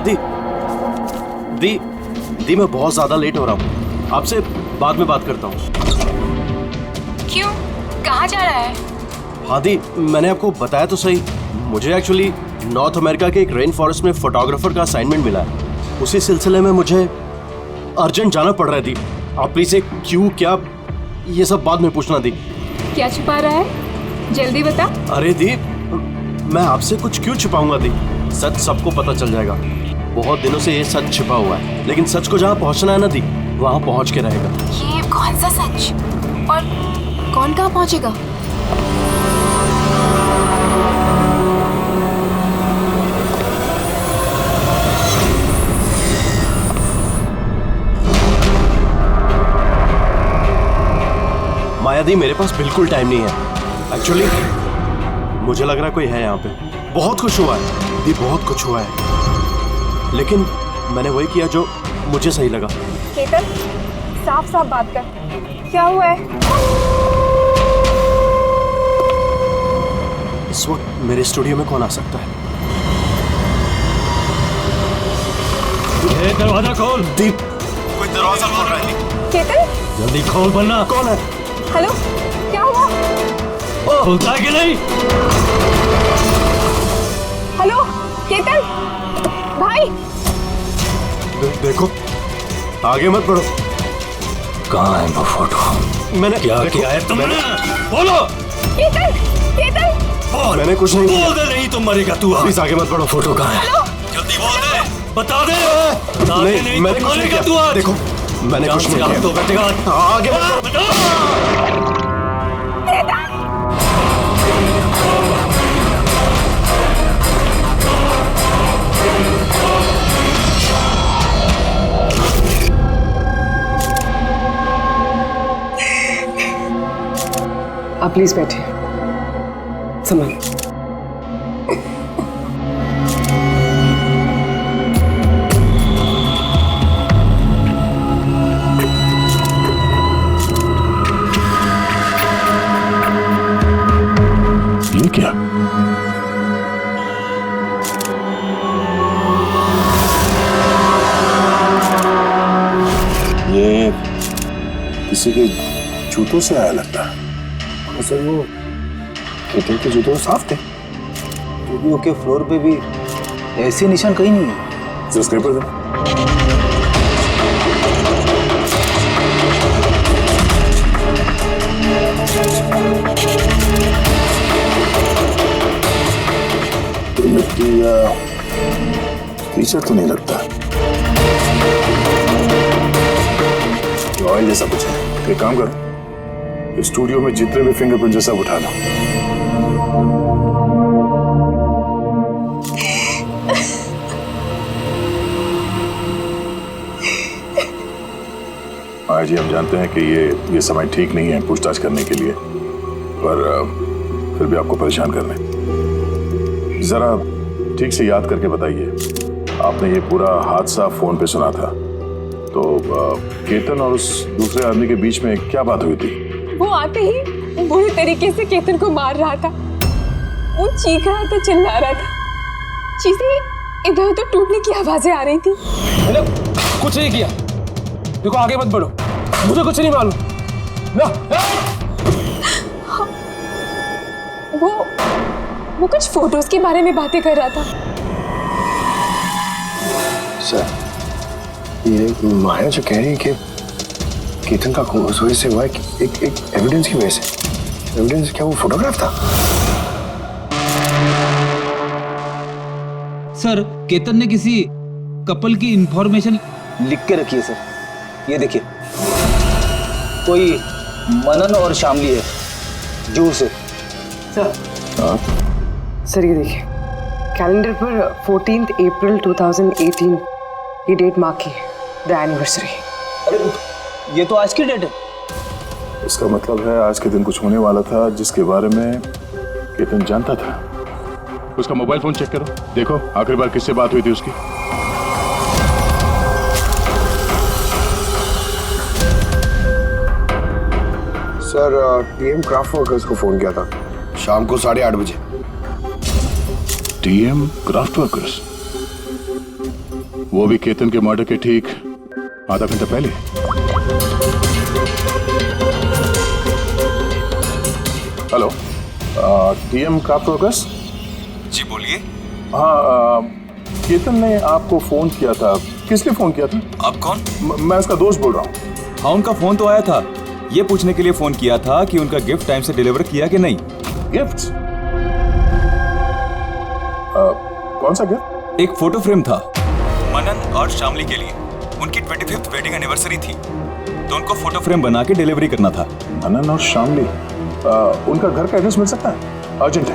हाँ दी मैं बहुत ज्यादा लेट हो रहा हूँ, आपसे बाद में बात करता हूँ। क्यों, कहाँ जा रहा है? हाँ दी, मैंने आपको बताया तो सही, मुझे एक्चुअली नॉर्थ अमेरिका के एक रेन फॉरेस्ट में फोटोग्राफर का असाइनमेंट मिला है। उसी सिलसिले में मुझे अर्जेंट जाना पड़ रहा है दी। आप प्लीज क्यों क्या ये सब बाद में पूछना दी। क्या छुपा रहा है, जल्दी बता। अरे दी, मैं आपसे कुछ क्यों छुपाऊंगा दी, सच सबको पता चल जाएगा। बहुत दिनों से ये सच छिपा हुआ है, लेकिन सच को जहाँ पहुँचना है ना दी, वहाँ पहुँच के रहेगा। ये कौन सा सच, और कौन कहाँ पहुँचेगा? माया दी, मेरे पास बिल्कुल टाइम नहीं है। एक्चुअली मुझे लग रहा है कोई है यहाँ पे। बहुत कुछ हुआ है दी, बहुत कुछ हुआ है, लेकिन मैंने वही किया जो मुझे सही लगा। केतन, साफ साफ बात कर, क्या हुआ है? इस वक्त मेरे स्टूडियो में कौन आ सकता है? दरवाजा खोल। दीप, कोई दरवाजा खोल रहा है। केतन, जल्दी खोल वरना। कौन है? हेलो, क्या हुआ? खुलता है कि नहीं? हेलो केतन भाई। देखो, आगे मत बढ़ो। कहाँ है वो फोटो? मैंने क्या किया है तुमने? बोलो। केतन बोल। मैंने कुछ नहीं किया। बोल दे, नहीं तो मरेगा तू। प्लीज आगे मत बढ़ो। फोटो कहाँ है? जल्दी बोल दे, बता दे। नहीं, मैंने कुछ नहीं किया। तू आज। देखो, मैंने कुछ नहीं किया। तो बैठेगा आगे मत बढ़ो। आप प्लीज बैठे, संभाल। ये क्या? ये किसी के जूतों से आया लगता है। सर वो केतन के जूते साफ थे, क्योंकि ओके फ्लोर पे भी ऐसे निशान कहीं नहीं है। जो स्क्रेपर था। तो मिट्टी या टीचर तो नहीं लगता, ऑयल जैसा कुछ है। एक काम करो, स्टूडियो में जितने भी फिंगरप्रिंट सब उठा लो। आज जी हम जानते हैं कि ये समय ठीक नहीं है पूछताछ करने के लिए, पर फिर भी आपको परेशान कर रहे हैं। जरा ठीक से याद करके बताइए, आपने ये पूरा हादसा फोन पे सुना था, तो केतन और उस दूसरे आदमी के बीच में क्या बात हुई थी? वो आते ही बुरी तरीके से केतन को मार रहा था। वो चीख रहा था, चिल्ला रहा था, चीजें इधर उधर टूटने की आवाजें आ रही थी। मैंने कुछ नहीं किया, देखो आगे मत बढ़ो, मुझे कुछ नहीं मालूम ना। वो कुछ फोटोज के बारे में बातें कर रहा था। सर, ये माया जो कह रही है कि केतन का खून उस वजह से हुआ है, एक एविडेंस की वजह से। एविडेंस क्या वो फोटोग्राफ था? सर, केतन ने किसी कपल की इंफॉर्मेशन लिख के रखी है सर, ये देखिए, कोई मनन और शामली है, जूहू से। सर, हाँ? सर ये देखिए, कैलेंडर पर 14 अप्रैल 2018 ये डेट मार्क की है, द एनिवर्सरी। अरे ये तो आज की डेट है। इसका मतलब है आज के दिन कुछ होने वाला था जिसके बारे में केतन जानता था। उसका मोबाइल फोन चेक करो, देखो आखिरी बार किससे बात हुई थी उसकी। सर, टीएम क्राफ्ट वर्कर्स को फोन किया था शाम को 8:30 बजे। TM craft workers? वो भी केतन के मर्डर के ठीक आधा घंटा पहले। Hello, TM craft workers. जी बोलिए। हाँ, केतन ने आपको फोन किया था। किस लिए फोन किया था? आप कौन? मैं उसका दोस्त बोल रहा हूँ। हाँ, उनका फोन तो आया था। ये पूछने के लिए फोन किया था कि उनका गिफ्ट टाइम से डिलीवर किया कि नहीं। गिफ्ट? कौन सा गिफ्ट? एक फोटो फ्रेम था मनन और शामली के लिए। उनकी 25th वेडिंग एनिवर्सरी थी, तो उनको फोटो फ्रेम बना के डिलीवरी करना था। मनन और शामली, उनका घर का एड्रेस मिल सकता है? अर्जेंट है।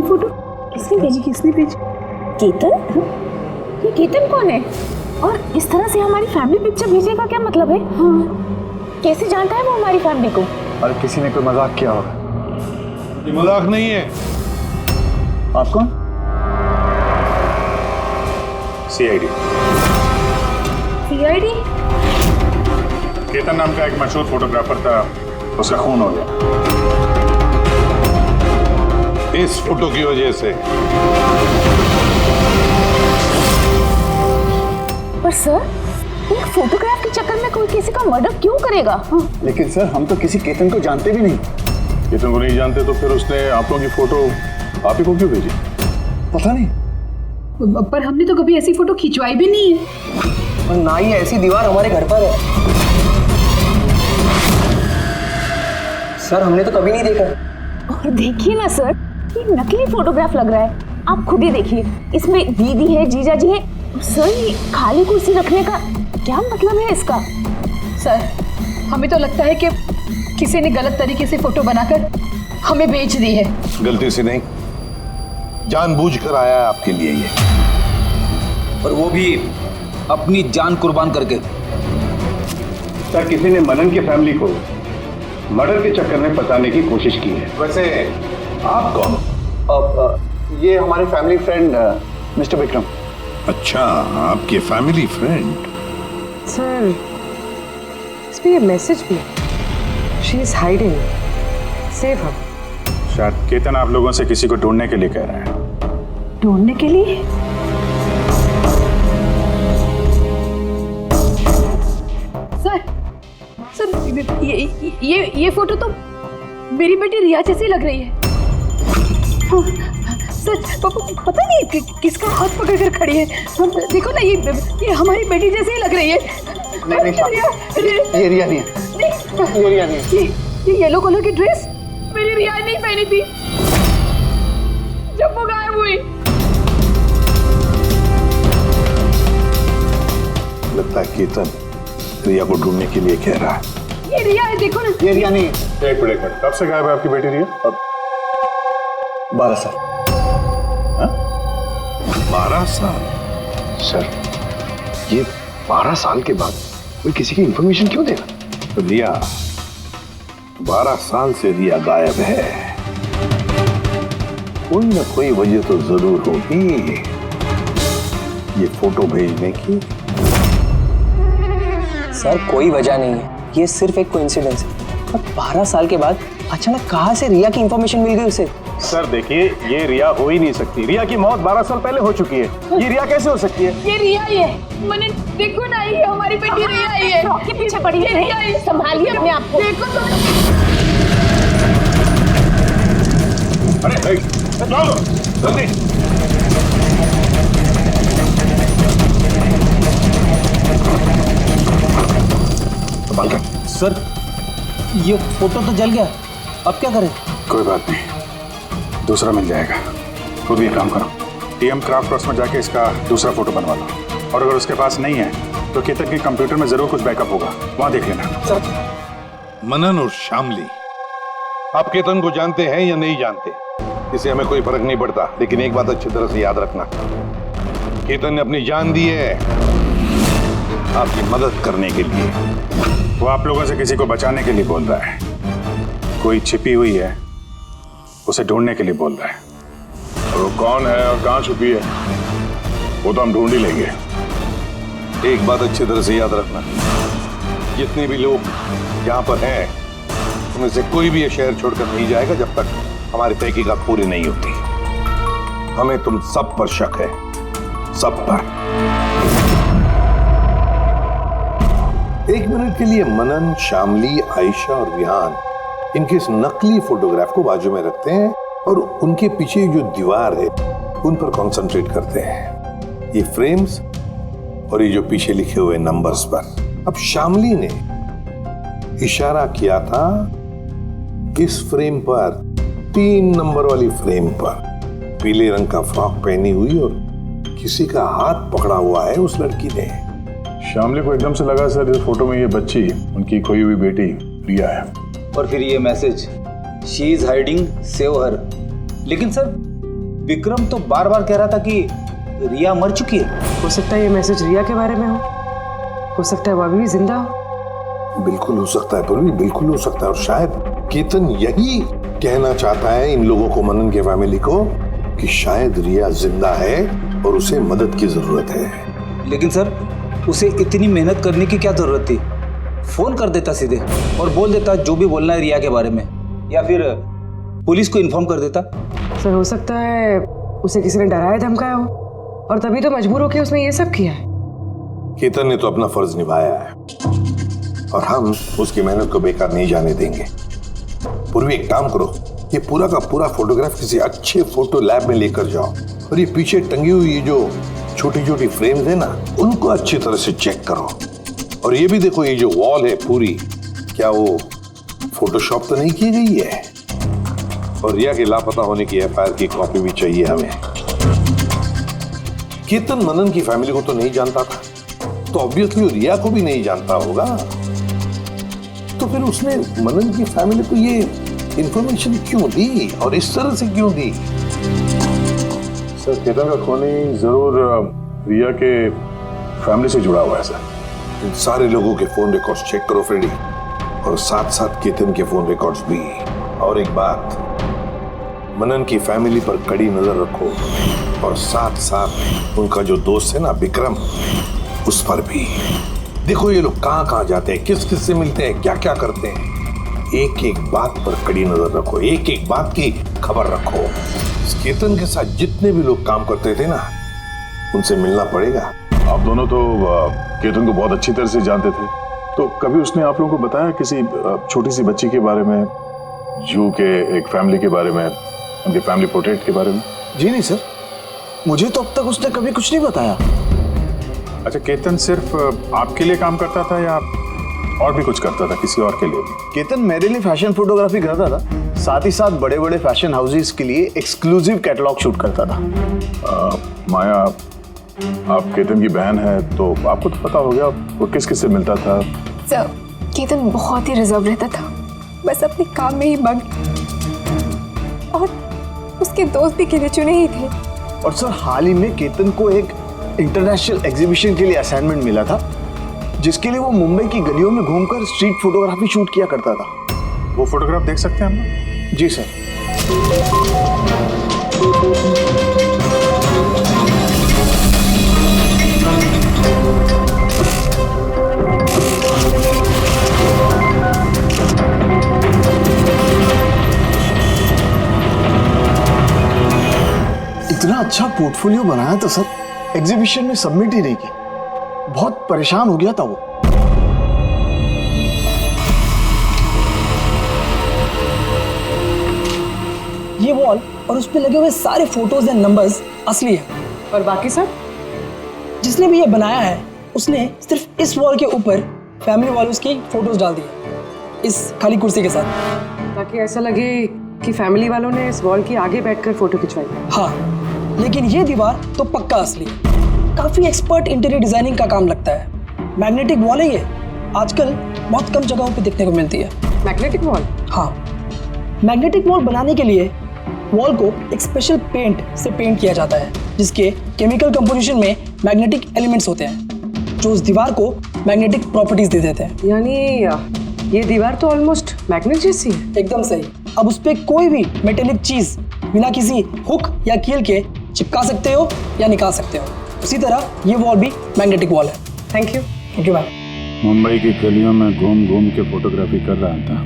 फोटो किसने भेजी? केतन? ये केतन कौन है? और इस तरह से हमारी फैमिली पिक्चर भेजने का क्या मतलब है? कैसे जानता है वो हमारी फैमिली को? अरे किसी ने कोई मजाक किया होगा। ये मजाक नहीं है। आप कौन? सीआईडी। सीआईडी? केतन नाम का एक मशहूर फोटोग्राफर था, उसका खून हो गया इस फोटो की वजह से। पर सर, एक फोटोग्राफ के चक्कर में कोई किसी का मर्डर क्यों करेगा? लेकिन सर, हम तो किसी केतन को जानते भी नहीं। केतन को नहीं जानते तो फिर उसने आप लोगों की फोटो आप ही को क्यों भेजी? पता नहीं। पर हमने तो कभी ऐसी फोटो खिंचवाई भी नहीं है। और ना ही ऐसी दीवार हमारे घर पर है। सर, हमने तो कभी नहीं देखा। और देखिए ना सर, ये नकली फोटोग्राफ लग रहा है। आप खुद ही देखिए, इसमें दीदी है, जीजा जी है। सर, ये खाली कुर्सी रखने का क्या मतलब है इसका? सर, हमें तो लगता है कि किसी ने गलत तरीके से फोटो बनाकर हमें बेच दी है। गलती से नहीं, जानबूझकर आया है आपके लिए ये। और वो भी अपनी जान कुर्बान करके। सर, किसी ने मनन की फैमिली को मर्डर के चक्कर में फंसाने की कोशिश की है। वैसे आप कौन? ये हमारे फैमिली फ्रेंड मिस्टर विक्रम। अच्छा, आपके फैमिली फ्रेंड। सर, इसमें ये मैसेज भी है। She is hiding, save her. शायद केतन आप लोगों से किसी को ढूंढने के लिए कह रहे हैं। ढूंढने के लिए? सर, ये फोटो तो मेरी बेटी रिया जैसी लग रही है। सर, पता नहीं किसका हाथ पकड़ कर खड़ी है। देखो ना, ये हमारी बेटी जैसी ही लग रही है। नहीं, ये रिया नहीं है। ये रिया नहीं है। ये येलो कलर की ड्रेस मेरी रिया नहीं पहनी थी जब वो गायब हुई। लगता है केतन रिया को ढूंढने के लिए कह रहा है। ये रिया है, देखो ना। ये रिया नहीं है। एक मिनट, कब से गायब है आपकी बेटी रिया? 12 साल। 12 साल? सर, ये 12 साल के बाद कोई किसी की इंफॉर्मेशन क्यों देगा? तो रिया, 12 साल से रिया गायब है। कोई ना कोई वजह तो जरूर होगी ये फोटो भेजने की। सर, कोई वजह नहीं है, ये सिर्फ एक कोइंसिडेंस है। पर 12 साल के बाद अचानक कहां से रिया की इंफॉर्मेशन मिल गई उसे? सर देखिए, ये रिया हो ही नहीं सकती। रिया की मौत 12 साल पहले हो चुकी है। ये रिया कैसे हो सकती है? ये रिया ही है। मैंने देखो ना, ये हमारी बेटी रिया ही है। आपके पीछे पड़ी है। रिया ही। संभालिए अपने आप को। देखो तो। अरे चलो जल्दी। सर, ये फोटो तो जल गया, अब क्या करें? कोई बात नहीं, दूसरा मिल जाएगा। खुद भी काम करो, टीएम क्राफ्ट वर्क्स में जाके इसका दूसरा फोटो बनवा लो। और अगर उसके पास नहीं है तो केतन के कंप्यूटर में जरूर कुछ बैकअप होगा, वहां देख लेना। मनन और शामली, आप केतन को जानते हैं या नहीं जानते, इससे हमें कोई फर्क नहीं पड़ता। लेकिन एक बात अच्छी तरह से याद रखना, केतन ने अपनी जान दी है आपकी मदद करने के लिए। वो आप लोगों से किसी को बचाने के लिए बोल रहा है। कोई छिपी हुई है, उसे ढूंढने के लिए बोल रहा है। और वो कौन है और कहां छुपी है वो तो हम ढूंढ ही लेंगे। एक बात अच्छी तरह से याद रखना, जितने भी लोग यहाँ पर हैं उनमें से कोई भी ये शहर छोड़कर नहीं जाएगा जब तक हमारी तहकीकात पूरी नहीं होती। हमें तुम सब पर शक है, सब पर। एक मिनट के लिए मनन, शामली, आयशा और विहान इनके इस नकली फोटोग्राफ को बाजू में रखते हैं और उनके पीछे जो दीवार है उन पर कंसंट्रेट करते हैं, ये फ्रेम्स और ये जो पीछे लिखे हुए नंबर्स पर। अब शामली ने इशारा किया था इस फ्रेम पर, 3 नंबर वाली फ्रेम पर, पीले रंग का फ्रॉक पहनी हुई और किसी का हाथ पकड़ा हुआ है उस लड़की ने। शामली को एकदम से लगा सर इस फोटो में ये बच्ची उनकी खोई हुई बेटी रिया है। और फिर ये message, she is hiding, save her. लेकिन सर विक्रम तो बार बार कह रहा था कि रिया मर चुकी है। हो सकता है ये मैसेज रिया के बारे में हो सकता है वो अभी भी जिंदा हो। बिल्कुल हो सकता है पूर्वी, बिल्कुल हो सकता है। और शायद केतन यही कहना चाहता है इन लोगों को, मनन के फैमिली को, कि शायद रिया जिंदा है और उसे मदद की जरूरत है। लेकिन सर उसे इतनी मेहनत करने की क्या जरूरत थी? फोन कर देता सीधे और बोल देता जो भी बोलना है रिया के बारे में, या फिर पुलिस को इन्फॉर्म कर देता। सर हो सकता है उसे किसी ने डराया धमकाया हो और तभी तो मजबूर होकर उसने ये सब किया है। केतन ने तो अपना फर्ज निभाया है और हम उसकी मेहनत को बेकार नहीं जाने देंगे। पूर्वी एक काम करो, ये पूरा का पूरा फोटोग्राफ किसी अच्छे फोटो लैब में लेकर जाओ और ये पीछे टंगी हुई ये जो छोटी छोटी फ्रेम्स है ना, उनको अच्छी तरह से चेक करो। और ये भी देखो ये जो वॉल है पूरी, क्या वो फोटोशॉप तो नहीं की गई है? और रिया के लापता होने की एफआईआर की कॉपी भी चाहिए हमें। केतन मनन की फैमिली को तो नहीं जानता था, तो ऑब्वियसली रिया को भी नहीं जानता होगा, तो फिर उसने मनन की फैमिली को ये इंफॉर्मेशन क्यों दी और इस तरह से क्यों दी? सर केतन का खूनी जरूर रिया के फैमिली से जुड़ा हुआ है सर। इन सारे लोगों के फोन रिकॉर्ड्स चेक करो फ्रेडी, और साथ साथ केतन के फोन रिकॉर्ड्स भी। और एक बात, मनन की फैमिली पर कड़ी नजर रखो और साथ साथ उनका जो दोस्त है ना विक्रम, उस पर भी देखो ये लोग कहाँ कहाँ जाते हैं, किस किस से मिलते हैं, क्या क्या करते हैं। एक एक बात पर कड़ी नजर रखो, एक एक बात की खबर रखो। इस केतन के साथ जितने भी लोग काम करते थे ना, उनसे मिलना पड़ेगा। आप दोनों तो केतन को बहुत अच्छी तरह से जानते थे, तो कभी उसने आप लोगों को बताया किसी छोटी सी बच्ची के बारे में, जू के एक फैमिली के बारे में, उनके फैमिली पोर्ट्रेट के बारे में? जी नहीं सर, मुझे तो अब तक उसने कभी कुछ नहीं बताया। अच्छा, केतन सिर्फ आपके लिए काम करता था या और भी कुछ करता था किसी और के लिए भी? केतन मेरे लिए फैशन फोटोग्राफी करता था, साथ ही साथ बड़े बड़े फैशन हाउसेस के लिए एक्सक्लूसिव कैटलॉग शूट करता था। माया, आप केतन की बहन है तो आपको तो पता हो गया वो किस किस से मिलता था। सर केतन बहुत ही रिजर्व रहता था, बस अपने काम में ही मग्न, और उसके दोस्त भी गिने चुने ही थे। और सर हाल ही में केतन को एक इंटरनेशनल एग्जीबिशन के लिए असाइनमेंट मिला था, जिसके लिए वो मुंबई की गलियों में घूमकर स्ट्रीट फोटोग्राफी शूट किया करता था। वो फोटोग्राफ देख सकते हैं हम? जी सर। इतना अच्छा पोर्टफोलियो बनाया था सर, एग्जीबिशन में सबमिट ही नहीं की। बहुत परेशान हो गया था वो। ये वॉल और उस पे लगे हुए सारे फोटोज एंड नंबर्स असली है। और बाकी सब? जिसने भी ये बनाया है उसने सिर्फ इस वॉल के ऊपर फैमिली वालों की फोटोज डाल दी इस खाली कुर्सी के साथ, ताकि ऐसा लगे कि फैमिली वालों ने इस वॉल के आगे बैठकर फोटो खिंचवाई। हाँ, लेकिन ये दीवार तो पक्का असली है। काफी एक्सपर्ट इंटीरियर डिजाइनिंग का काम लगता है। मैग्नेटिक वॉल है ये, आजकल बहुत कम जगहों पे देखने को मिलती है। Magnetic wall? हाँ, मैग्नेटिक वॉल बनाने के लिए वॉल को एक स्पेशल पेंट से पेंट किया जाता है, जिसके केमिकल कंपोजिशन में मैग्नेटिक एलिमेंट्स होते हैं जो उस दीवार को मैग्नेटिक प्रॉपर्टीज दे देते हैं। यानी ये दीवार तो ऑलमोस्ट मैग्नेट जैसी है। एकदम सही। अब उस पे कोई भी मेटेलिक चीज बिना किसी हुक या कील के चिपका सकते हो या निकाल सकते हो। उसी तरह ये वॉल भी मैग्नेटिक वॉल है। Thank you. Thank you ma'am. Mumbai की गलियों में घूम घूम के फोटोग्राफी कर रहा था,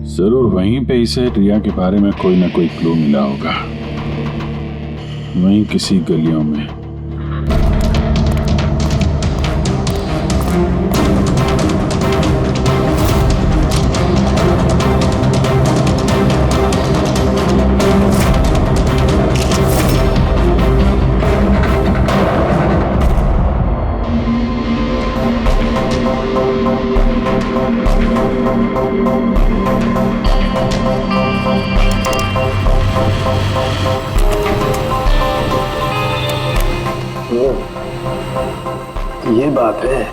जरूर वहीं पे इसे रिया के बारे में कोई ना कोई क्लू मिला होगा, वहीं किसी गलियों में। ये बात है।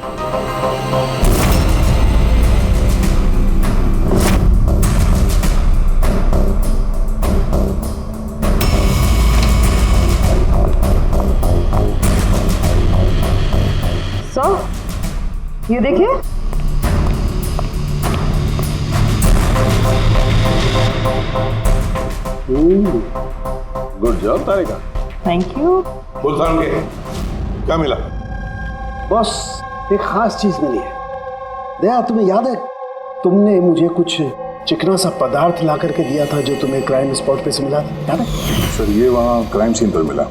सर ये देखिए, good job Tarika. Thank you. बोल साहब के क्या मिला? बॉस एक खास चीज मिली है। दया तुम्हें याद है, तुमने मुझे कुछ चिकना सा पदार्थ ला करके दिया था जो तुम्हें क्राइम स्पॉट पे से मिला था, याद है? सर ये वहाँ क्राइम सीन पर मिला।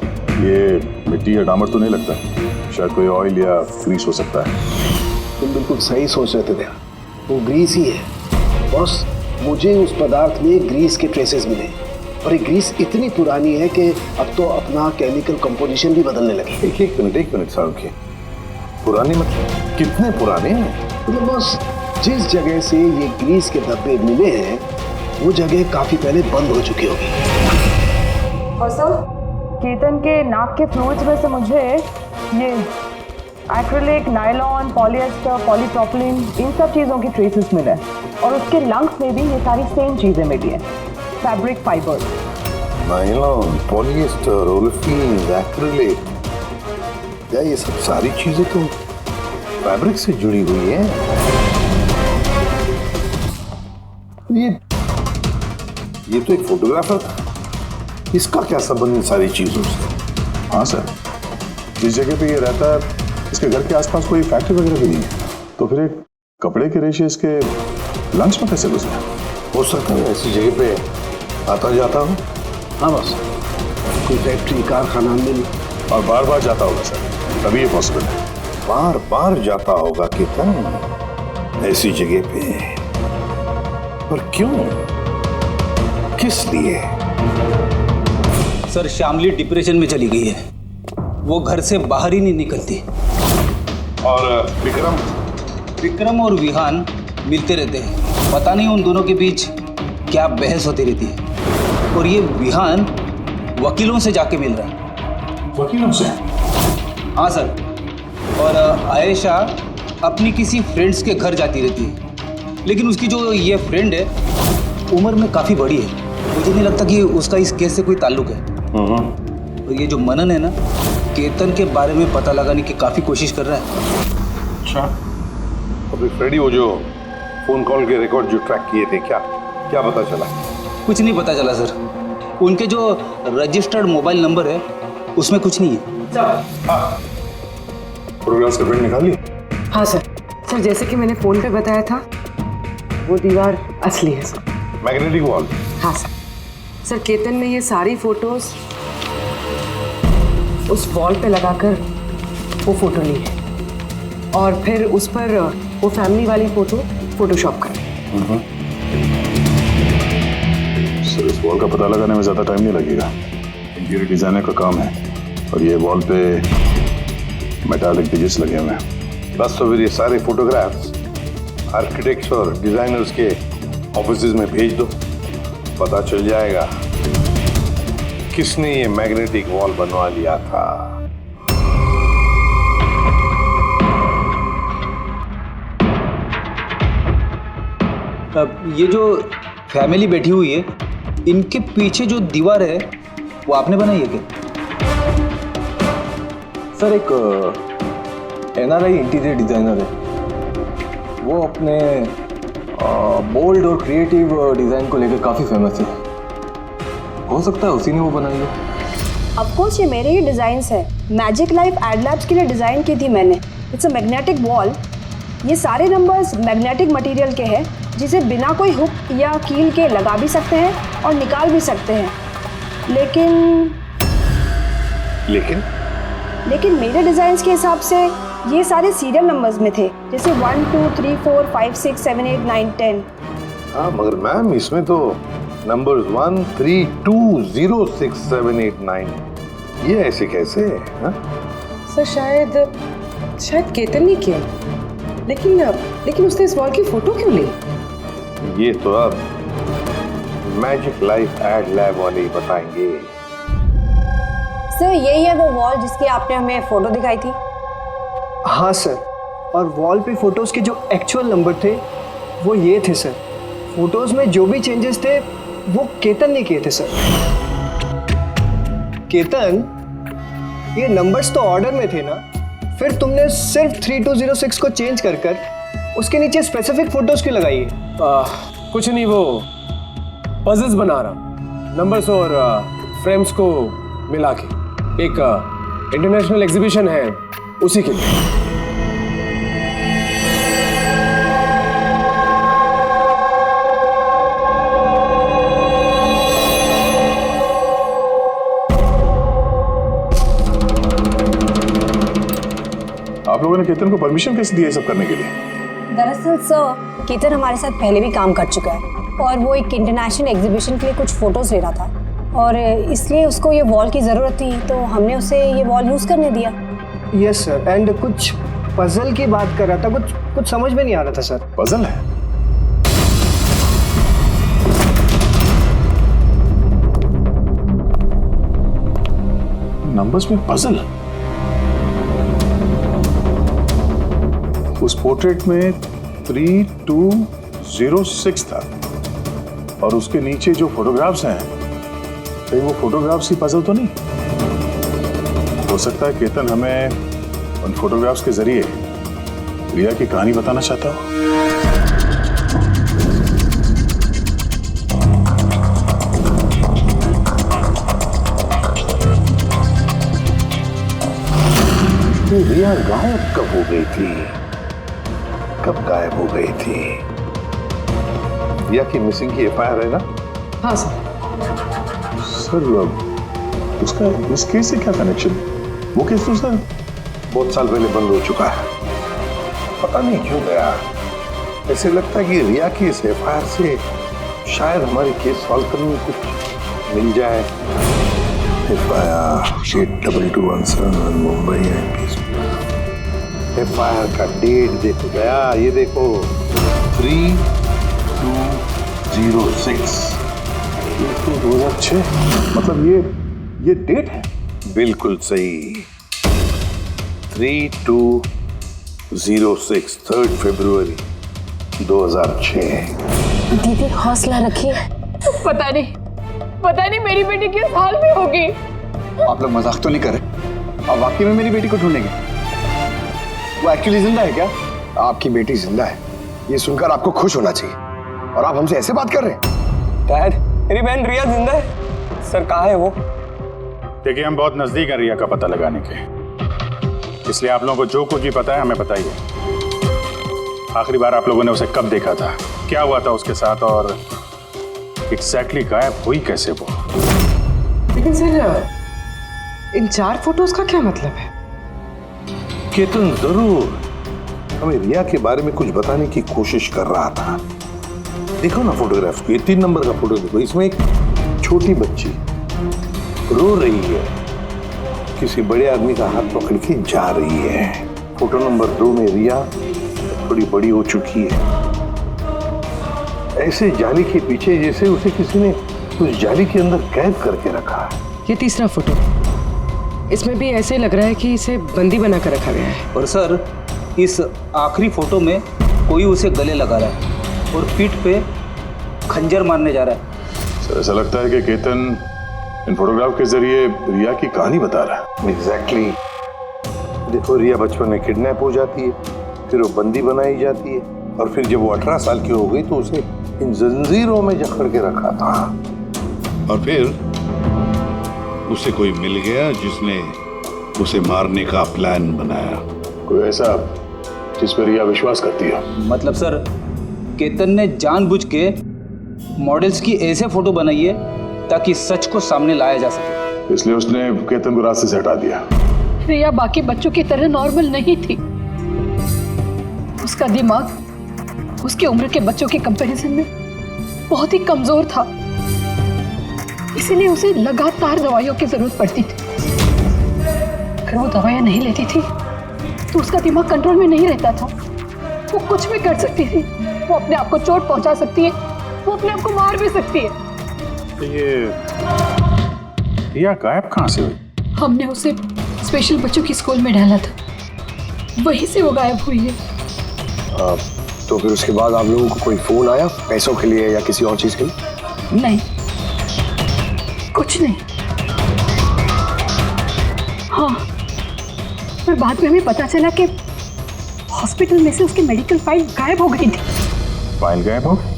ये मिट्टी या डामर तो नहीं लगता, शायद कोई ऑयल या ग्रीस हो सकता है। तुम बिल्कुल सही सोच रहे थे दया, वो ग्रीस ही है। बॉस मुझे उस पदार्थ में ग्रीस के ट्रेसेस मिले, और ये ग्रीस इतनी पुरानी है कि अब तो अपना केमिकल कंपोजिशन भी बदलने लगी। एक मिनट साहब के पुरानी मतलब कितने पुराने हैं? मतलब बॉस जिस जगह से ये ग्रीस के धब्बे मिले हैं वो जगह काफी पहले बंद हो चुकी होगी। और सर केतन के नाक के फ्लूइड्स में से मुझे ये एक्रिलिक, नायलॉन, पॉलिएस्टर, पॉलीप्रोपिलीन, इन सब चीज़ों की ट्रेसेस मिले, और उसके लंग्स में भी ये सारी सेम चीज़ें मिली हैं, fabric fibres. Nylon, polyester, olefin, acrylic, क्या ये सब सारी चीजें तो फैब्रिक से जुड़ी हुई हैं? ये तो एक फोटोग्राफर था, इसका क्या संबंध इन सारी चीजों से? हाँ सर, जिस जगह पे ये रहता है इसके घर के आसपास कोई फैक्ट्री वगैरह भी नहीं है, तो फिर एक कपड़े के रेशे इसके लंग्स में कैसे घुसे? हो सकता है ऐसी जगह पे आता जाता हूँ। हाँ बस कोई फैक्ट्री, कारखाना, मिल, और बार बार जाता होगा सर, तभी ये पॉसिबल है। बार बार जाता होगा केतन ऐसी जगह पे, पर क्यों, किस लिए? सर शामली डिप्रेशन में चली गई है, वो घर से बाहर ही नहीं निकलती। और विक्रम और विहान मिलते रहते हैं, पता नहीं उन दोनों के बीच क्या बहस होती रहती है। और ये विहान वकीलों से जाके मिल रहा है। वकीलों से? हाँ सर, और आयशा अपनी किसी फ्रेंड्स के घर जाती रहती है, लेकिन उसकी जो ये फ्रेंड है उम्र में काफ़ी बड़ी है, मुझे नहीं लगता कि उसका इस केस से कोई ताल्लुक है। और ये जो मनन है ना, केतन के बारे में पता लगाने की काफ़ी कोशिश कर रहा है। अच्छा, अभी फ्रेडी वो जो फोन कॉल के रिकॉर्ड जो ट्रैक किए थे, क्या पता चला? कुछ नहीं पता चला सर, उनके जो रजिस्टर्ड मोबाइल नंबर है उसमें कुछ नहीं है। फोटोग्राफ्स का प्रिंट निकाल ली? हाँ सर जैसे कि मैंने फोन पे बताया था, वो दीवार असली है सर, मैग्नेटिक वॉल। हाँ सर केतन ने ये सारी फोटोज उस वॉल पे लगाकर वो फोटो ली है, और फिर उस पर वो फैमिली वाली फोटो फोटोशॉप कर। सर इस वॉल का पता लगाने में ज़्यादा टाइम नहीं लगेगा, इंटीरियर डिजाइनर का काम है, और ये वॉल पे मेटालिक डिजिट्स लगे हुए हैं। बस तो फिर ये सारे फोटोग्राफ्स आर्किटेक्ट्स और डिजाइनर्स के ऑफिसेज में भेज दो, पता चल जाएगा किसने ये मैग्नेटिक वॉल बनवा लिया था। अब ये जो फैमिली बैठी हुई है, इनके पीछे जो दीवार है वो आपने बनाई है क्या? सर एक NRI इंटीरियर डिज़ाइनर है, वो अपने बोल्ड और क्रिएटिव डिज़ाइन को लेकर काफ़ी फेमस है, हो सकता है उसी ने वो बनाई हो। ऑफकोर्स ये मेरे ही डिज़ाइंस है, मैजिक लाइफ एड लैब्स के लिए डिज़ाइन की थी मैंने। इट्स अ मैग्नेटिक वॉल, ये सारे नंबर्स मैग्नेटिक मटेरियल के हैं जिसे बिना कोई हुक या कील के लगा भी सकते हैं और निकाल भी सकते हैं। लेकिन मेरे डिज़ाइंस के हिसाब से ये सारे सीरियल नंबर्स में थे, जैसे 1 2 3 4 5 6 7 8 9 10। हाँ मगर मैम इसमें तो नंबर्स 1 3 2 0 6 7 8 9 ये ऐसे कैसे है? सर शायद केतन ने किया, लेकिन उसने इस वॉल की फोटो क्यों ली? ये तो अब मैजिक लाइफ एड लैब वाले ही बताएंगे। सर यही है वो वॉल जिसकी आपने हमें फोटो दिखाई थी? हाँ सर, और वॉल पे फोटोज़ के जो एक्चुअल नंबर थे वो ये थे सर। फोटोज़ में जो भी चेंजेस थे वो केतन ने किए थे सर। केतन, ये नंबर्स तो ऑर्डर में थे ना, फिर तुमने सिर्फ 3206 को चेंज कर उसके नीचे स्पेसिफिक फोटोज़ क्यों लगाई है? कुछ नहीं, वो पजल्स बना रहा, नंबर्स और फ्रेम्स को मिला के एक इंटरनेशनल एग्जीबिशन है उसी के लिए। आप लोगों ने केतन को परमिशन कैसे दी है सब करने के लिए? दरअसल सर केतन हमारे साथ पहले भी काम कर चुका है और वो एक इंटरनेशनल एग्जीबिशन के लिए कुछ फोटोज ले रहा था और इसलिए उसको ये वॉल की ज़रूरत थी, तो हमने उसे ये वॉल यूज़ करने दिया। यस सर, एंड कुछ पजल की बात कर रहा था, कुछ समझ में नहीं आ रहा था सर। पजल है? नंबर्स में पजल? उस पोर्ट्रेट में 3206 था और उसके नीचे जो फोटोग्राफ्स हैं, कहीं वो फोटोग्राफ्स ही पजल तो नहीं? हो सकता है केतन हमें उन फोटोग्राफ्स के जरिए रिया की कहानी बताना चाहता हो। रिया गायब कब हो गई थी? कब गायब हो गई थी? रिया की मिसिंग की एफआईआर है ना? हाँ सर। उसका इस केस से क्या कनेक्शन? वो केस तो सर बहुत साल पहले बंद हो चुका है, पता नहीं क्यों गया। ऐसे लगता है कि रिया की इस एफआईआर से शायद हमारी केस सॉल्व करने में कुछ मिल जाए। FIR 8221 Mumbai MP. एफआईआर का डेट देखो गया, ये देखो 3206 2006। मतलब ये डेट है? बिल्कुल सही, 3206 3 फरवरी 2006। दीदी हौसला रखिए। पता नहीं मेरी बेटी किस हाल में होगी। आप लोग मजाक तो नहीं कर रहे? आप वाकई में मेरी बेटी को ढूंढेंगे? वो एक्चुअली जिंदा है क्या? आपकी बेटी जिंदा है, ये सुनकर आपको खुश होना चाहिए, और आप हमसे ऐसे बात कर रहे हैं? डैड, मेरी बहन रिया जिंदा है। सर कहाँ है वो? देखिए, हम बहुत नजदीक हैं रिया का पता लगाने के, इसलिए आप लोगों को जो कुछ भी पता है हमें बताइए। आखिरी बार आप लोगों ने उसे कब देखा था, क्या हुआ था उसके साथ, और एग्जैक्टली गायब हुई कैसे वो? लेकिन सर इन 4 फोटोज का क्या मतलब है? केतन जरूर हमें रिया के बारे में कुछ बताने की कोशिश कर रहा था। देखो ना फोटोग्राफ को, ये 3 नंबर का फोटो देखो, इसमें एक छोटी बच्ची रो रही है, किसी बड़े आदमी का हाथ पकड़ के जा रही है। फोटो नंबर 2 में रिया थोड़ी बड़ी हो चुकी है, ऐसे जाली के पीछे जैसे उसे किसी ने उस जाली के अंदर कैद करके रखा है। ये तीसरा फोटो, इसमें भी ऐसे लग रहा है कि इसे बंदी बना कर रखा गया है। और सर इस आखिरी फोटो में कोई उसे गले लगा रहा है और पीठ पे खंजर मारने जा रहा है। सर ऐसा लगता है कि केतन इन फोटोग्राफ के जरिए रिया की कहानी बता रहा है। एग्जैक्टली। देखो, रिया बचपन में किडनैप हो जाती है, फिर वो बंदी बनाई जाती है, और फिर जब वो 18 साल की हो गई तो उसे इन जंजीरों में जकड़ के रखा था, और फिर उसे कोई मिल गया जिसने उसे मारने का प्लान बनाया। कोई ऐसा जिस पर रिया विश्वास करती है। मतलब सर, केतन ने जानबूझ के मॉडल्स की ऐसे फोटो बनाई है ताकि सच को सामने लाया जा सके। इसलिए उसने केतन को रास्ते से हटा दिया। रिया बाकी बच्चों की तरह नॉर्मल नहीं थी। उसका दिमाग उसकी उम्र के बच्चों के कंपैरिजन में बहुत ही कमजोर था, इसीलिए उसे लगातार दवाइयों की जरूरत पड़ती थी। अगर वो दवाइयां नहीं लेती थी तो उसका दिमाग कंट्रोल में नहीं रहता था। वो कुछ भी कर सकती थी, वो अपने आप को चोट पहुंचा सकती है, वो अपने आप को मार भी सकती है। तो ये रिया गायब कहाँ से हुई? हमने उसे स्पेशल बच्चों की स्कूल में डाला था, वहीं से वो गायब हुई है। तो फिर उसके बाद आप लोगों को कोई फोन आया पैसों के लिए या किसी और चीज के लिए? नहीं, कुछ नहीं। हाँ, पर बाद में हमें पता चला कि हॉस्पिटल में से उसकी मेडिकल फाइल गायब हो गई थी। फाइल गायब हो गई?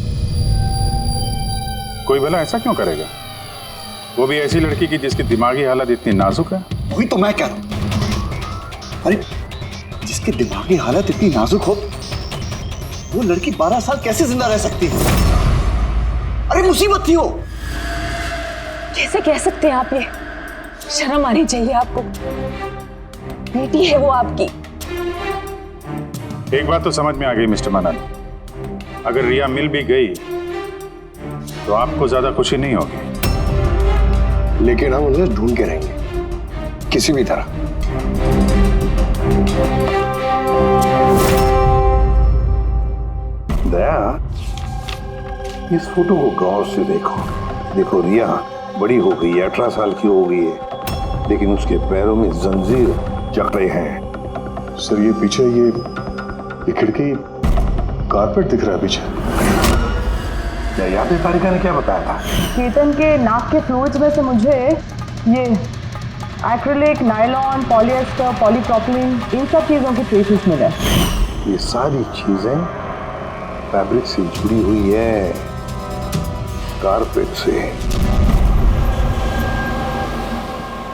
कोई भला ऐसा क्यों करेगा? वो भी ऐसी लड़की की जिसकी दिमागी हालत इतनी नाजुक है। वही तो मैं कह रहा हूं। अरे जिसकी दिमागी हालत इतनी नाजुक हो, वो लड़की 12 साल कैसे जिंदा रह सकती है? अरे मुसीबत थी वो। कैसे कह सकते हैं आप ये? शर्म आनी चाहिए आपको। बेटी है वो आपकी। एक बात तो समझ में आ गई मिस्टर मनन, अगर रिया मिल भी गई तो आपको ज्यादा खुशी नहीं होगी। लेकिन हम उन्हें ढूंढ के रहेंगे किसी भी तरह। दया, इस फोटो को गौर से देखो। देखो रिया बड़ी हो गई है, 18 साल की हो गई है, लेकिन उसके पैरों में जंजीर जकड़े हैं। सर ये पीछे ये खिड़की कारपेट दिख रहा है पीछे। याद है तारिका ने क्या बताया था? केतन के नाक के फ्लूइड्स में से मुझे ये एक्रिलिक, नायलॉन, पॉलिएस्टर, पॉलीप्रोपिलीन, इन सब चीजों की ट्रेसेस मिले। ये सारी चीजें फैब्रिक से जुड़ी हुई है, कारपेट से।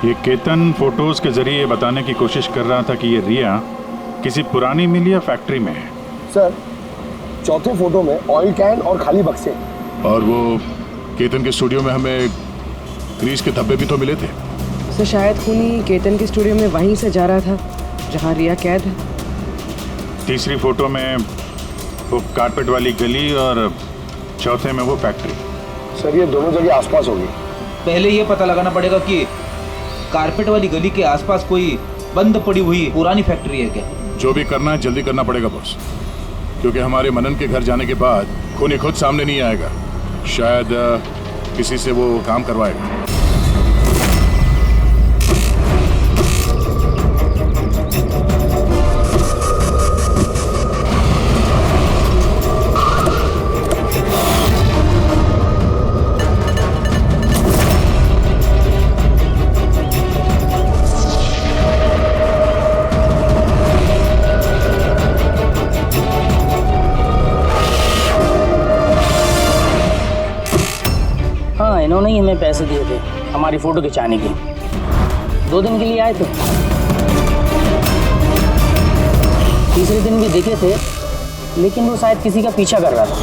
ये केतन फोटोज के जरिए ये बताने की कोशिश कर रहा था कि ये रिया किसी पुरानी मिल या फैक्ट्री में है। सर, चौथे फोटो में ऑयल कैन और खाली बक्से। और वो केतन के स्टूडियो में हमें ग्रीस के धब्बे भी तो मिले थे। सर शायद खूनी केतन के स्टूडियो में वहीं से जा रहा था जहां रिया कैद है। तीसरी फोटो में वो कारपेट वाली गली और चौथे में वो फैक्ट्री। सर ये दोनों जगह आसपास होगी। पहले ये पता लगाना पड़ेगा कि कारपेट वाली गली के आसपास कोई बंद पड़ी हुई पुरानी फैक्ट्री है क्या? जो भी करना है जल्दी करना पड़ेगा बॉस, क्योंकि हमारे मनन के घर जाने के बाद खूनी खुद सामने नहीं आएगा। शायद किसी से वो काम करवाएगा। इन्होंने ही हमें पैसे दिए थे हमारी फोटो खिंचाने के। 2 दिन के लिए आए थे, तीसरे दिन भी दिखे थे, लेकिन वो शायद किसी का पीछा कर रहा था।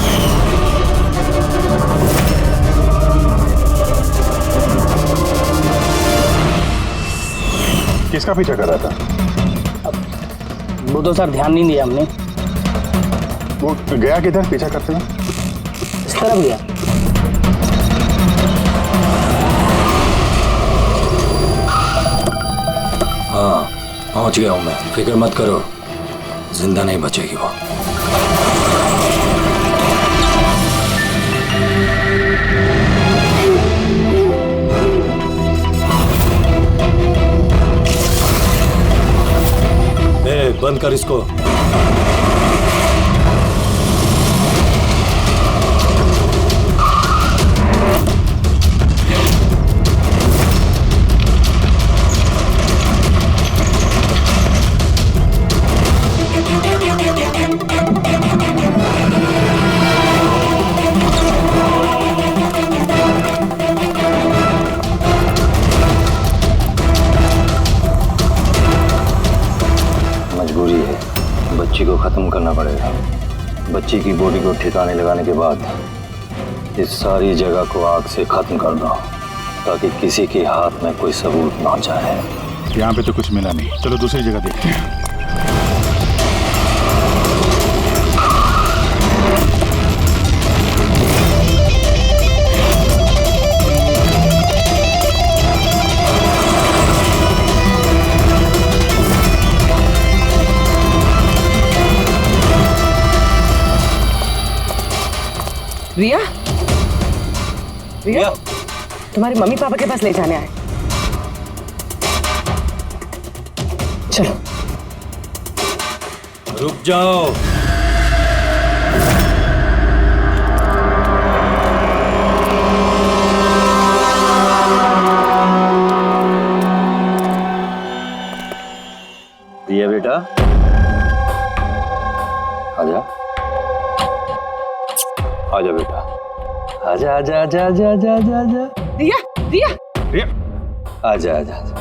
किसका पीछा कर रहा था? वो तो सर ध्यान नहीं दिया हमने। वो गया किधर पीछा करते हुए? इस तरफ गया। हाँ पहुंच गया हूं मैं, फिक्र मत करो, जिंदा नहीं बचेगी वो। बंद कर इसको। मजबूरी है, करना पड़ेगा। बच्ची की बॉडी को ठिकाने लगाने के बाद इस सारी जगह को आग से खत्म कर दो, ताकि किसी के हाथ में कोई सबूत ना जाए। यहाँ पे तो कुछ मिला नहीं, चलो दूसरी जगह देखते हैं। रिया, रिया, तुम्हारे मम्मी पापा के पास ले जाने आए। चलो। रुक जाओ। रिया बेटा, आजा आजा बेटा, आजा आजा आजा आजा आजा आजा आजा। रिया, रिया, रिया, आजा आजा आजा।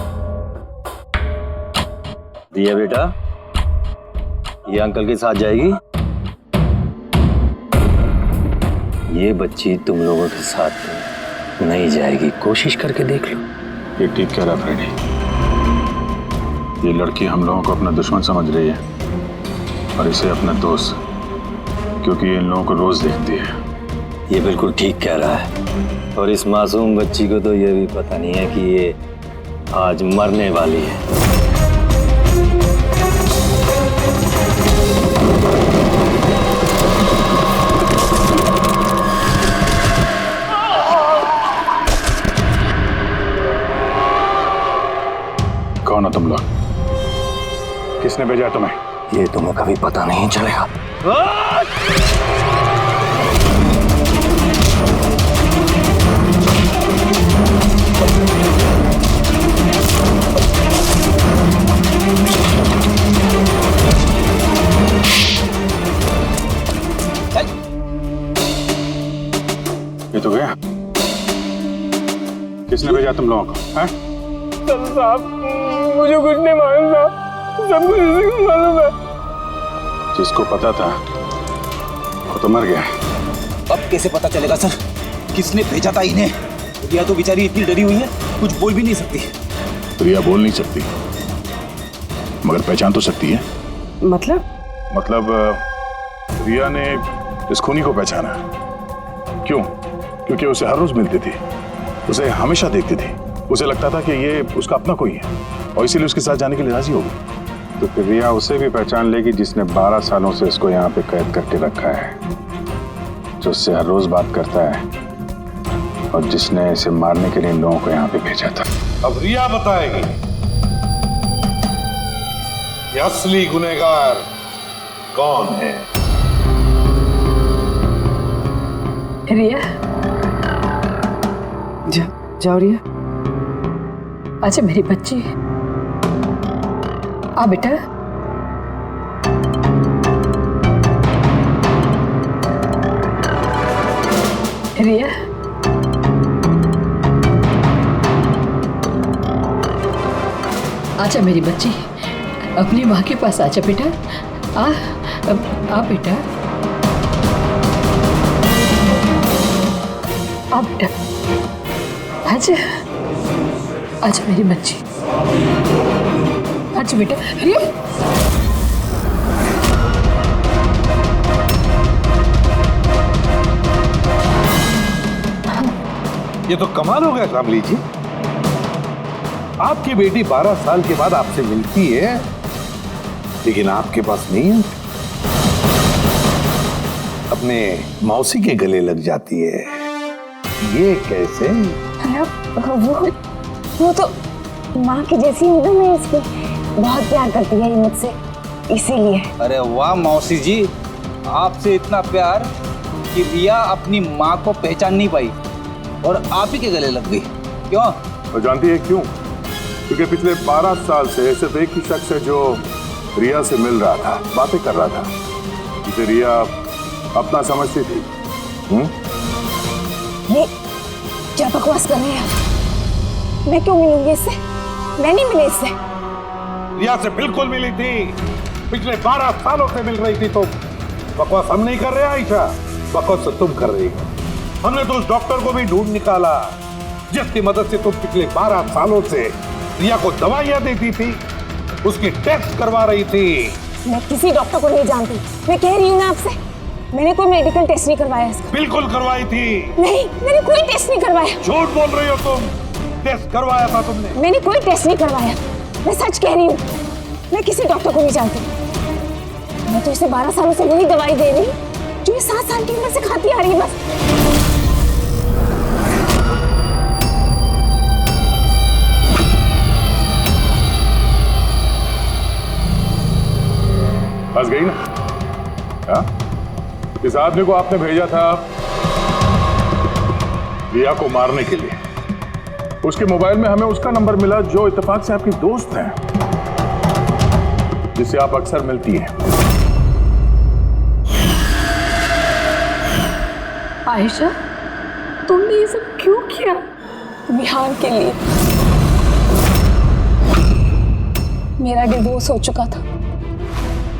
रिया बेटा, ये अंकल के साथ जाएगी। ये बच्ची तुम लोगों के साथ नहीं जाएगी, कोशिश करके देख लो। ये ठीक कह रहा फ्रेडी। ये लड़की हम लोगों को अपना दुश्मन समझ रही है और इसे अपना दोस्त, क्योंकि ये इन लोगों को रोज देखती है। ये बिल्कुल ठीक कह रहा है, और इस मासूम बच्ची को तो ये भी पता नहीं है कि ये आज मरने वाली है। कौन हो तुम लोग? किसने भेजा तुम्हें? ये तुम्हें कभी पता नहीं चलेगा। ये तो गया। किसने भेजा तुम लोगों को? हैं? साहब, मुझे कुछ नहीं मालूम साहब, सब कुछ इसी को मालूम है। जिसको पता था वो तो मर गया। अब कैसे पता चलेगा सर किसने भेजा था इन्हें? रिया तो बेचारी इतनी डरी हुई है, कुछ बोल भी नहीं सकती। रिया बोल नहीं सकती, मगर पहचान तो सकती है। मतलब रिया ने इस खूनी को पहचाना। क्यों? क्योंकि उसे हर रोज मिलती थी, उसे हमेशा देखती थी, उसे लगता था कि ये उसका अपना कोई है, और इसीलिए उसके साथ जाने के लिए राजी हो गई। तो फिर रिया उसे भी पहचान लेगी जिसने 12 सालों से इसको यहाँ पे कैद करके रखा है, जो उससे हर रोज बात करता है, और जिसने इसे मारने के लिए इन लोगों को यहाँ पे भेजा था। अब रिया बताएगी कि असली गुनहगार कौन है। रिया, जाओ रिया। अच्छा मेरी बच्ची, आ बेटा। रिया, आजा मेरी बच्ची, अपनी माँ के पास आजा बेटा। आ बेटा, आ बेटा, आजा आजा मेरी बच्ची, आजा बेटा। रिया, ये तो कमाल हो गया शामली जी, आपकी बेटी 12 साल के बाद आपसे मिलती है, लेकिन आपके पास नहीं है। अपने मौसी के गले लग जाती है, ये कैसे? वो तो माँ की जैसी हूँ ना मैं इसकी, बहुत प्यार करती है ये मुझसे, इसीलिए। अरे वाह मौसी जी, आपसे इतना प्यार कि रिया अपनी माँ को पहचान नहीं पाई और आप ही के गले लग गई। क्यों? और जानती है क्यों? क्योंकि पिछले 12 साल से सिर्फ एक ही शख्स है जो रिया से मिल रहा था, बातें कर रहा था, जिसे रिया अपना समझती थी। ये क्या बकवास कर रहे हैं? मैं क्यों मिलूंगी इससे? मैं नहीं मिली इससे। रिया से बिल्कुल मिली थी, पिछले 12 सालों से मिल रही थी तुम। बकवास हम नहीं कर रहे आयशा, बकवास तो तुम कर रही हो। हमने तो उस डॉक्टर को भी ढूंढ निकाला जिसकी मदद से तुम पिछले 12 सालों से रिया को दवाइयां देती थी, उसकी टेस्ट करवा रही थी। मैं किसी डॉक्टर को नहीं जानती, मैं कह रही हूँ ना आपसे, मैंने कोई मेडिकल टेस्ट नहीं करवाया इसका। बिल्कुल करवाई थी। नहीं, मैंने कोई टेस्ट नहीं करवाया। झूठ बोल रही हो तुम, टेस्ट करवाया था तुमने। मैंने कोई टेस्ट नहीं करवाया, मैं सच कह रही हूँ। मैं किसी डॉक्टर को नहीं जानती, मैं तो इसे 12 सालों से वही दवाई दे रही हूँ जो ये 7 साल की उम्र से खाती आ रही है बस। फंस गई ना? हाँ? इस आदमी को आपने भेजा था रिया को मारने के लिए। उसके मोबाइल में हमें उसका नंबर मिला जो इत्तेफाक से आपकी दोस्त है, जिससे आप अक्सर मिलती हैं। आयशा, तुमने ये सब क्यों किया? विहान के लिए। मेरा डिवोर्स हो चुका था,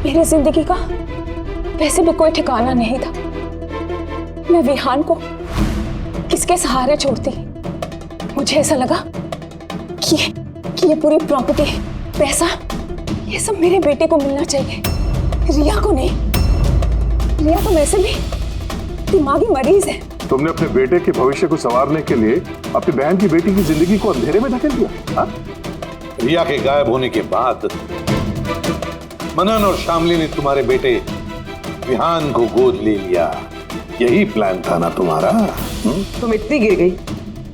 मेरी जिंदगी का वैसे भी कोई ठिकाना नहीं था। मैं विहान को किसके सहारे छोड़ती? मुझे ऐसा लगा कि ये पूरी प्रॉपर्टी, पैसा, ये सब मेरे बेटे को मिलना चाहिए, रिया को नहीं। रिया तो वैसे भी दिमागी मरीज है। तुमने अपने बेटे के भविष्य को संवारने के लिए अपनी बहन की बेटी की जिंदगी को अंधेरे में धकेल दिया। रिया के गायब होने के बाद मनन और शामली ने तुम्हारे बेटे विहान को गोद ले लिया। यही प्लान था ना तुम्हारा? तुम इतनी गिर गई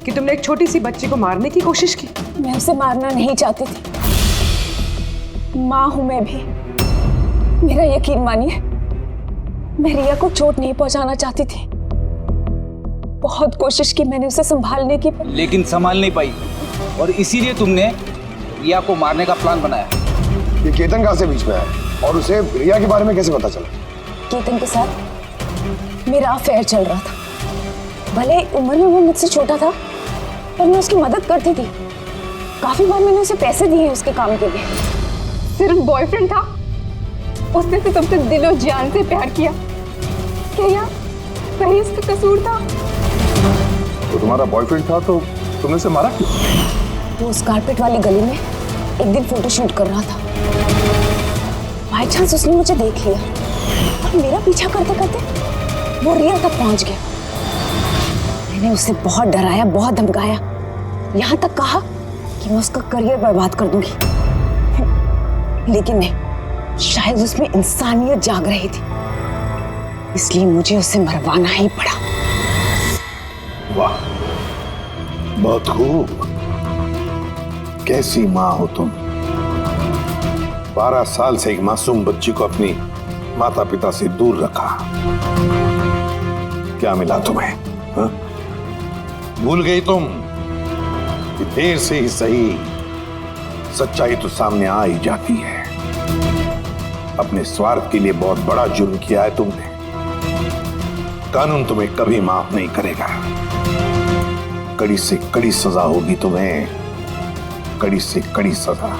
कि तुमने एक छोटी सी बच्ची को मारने की कोशिश की। मैं उसे मारना नहीं चाहती थी, माँ हूं मैं भी। मेरा यकीन मानिए, मैं रिया को चोट नहीं पहुंचाना चाहती थी। बहुत कोशिश की मैंने उसे संभालने की, लेकिन संभाल नहीं पाई और इसीलिए तुमने रिया को मारने का प्लान बनाया। ये केतन कहाँ से बीच में आया और उसे रिया के बारे में कैसे पता चला? केतन के साथ मेरा अफेयर चल रहा था। भले उम्र में वो मुझसे छोटा था, पर मैं उसकी मदद करती थी। काफी बार मैंने उसे पैसे दिए उसके काम के लिए। सिर्फ बॉयफ्रेंड था, उसने तो तुमसे दिलो जान से प्यार किया। क्या सही इसका कसूर था? तो तुम्हारा बॉयफ्रेंड था तो तुमने उसे मारा क्यों? वो उस कारपेट वाली गली में एक दिन फोटोशूट कर रहा था। बाई चांस उसने मुझे देख लिया और मेरा पीछा करते करते वो रिया तक पहुंच गया। मैंने उसे बहुत डराया, बहुत धमकाया, यहाँ तक कहा कि मैं उसका करियर बर्बाद कर दूंगी। लेकिन नहीं, शायद उसमें इंसानियत जाग रही थी, इसलिए मुझे उसे मरवाना ही पड़ा। वाह, बहुत खूब। कैसी माँ हो तुम। 12 साल से एक मासूम बच्ची को अपनी माता पिता से दूर रखा। क्या मिला तुम्हें? हा? भूल गई तुम कि देर से ही सही सच्चाई तो सामने आ ही जाती है। अपने स्वार्थ के लिए बहुत बड़ा जुर्म किया है तुमने। कानून तुम्हें कभी माफ नहीं करेगा। कड़ी से कड़ी सजा होगी तुम्हें, कड़ी से कड़ी सजा।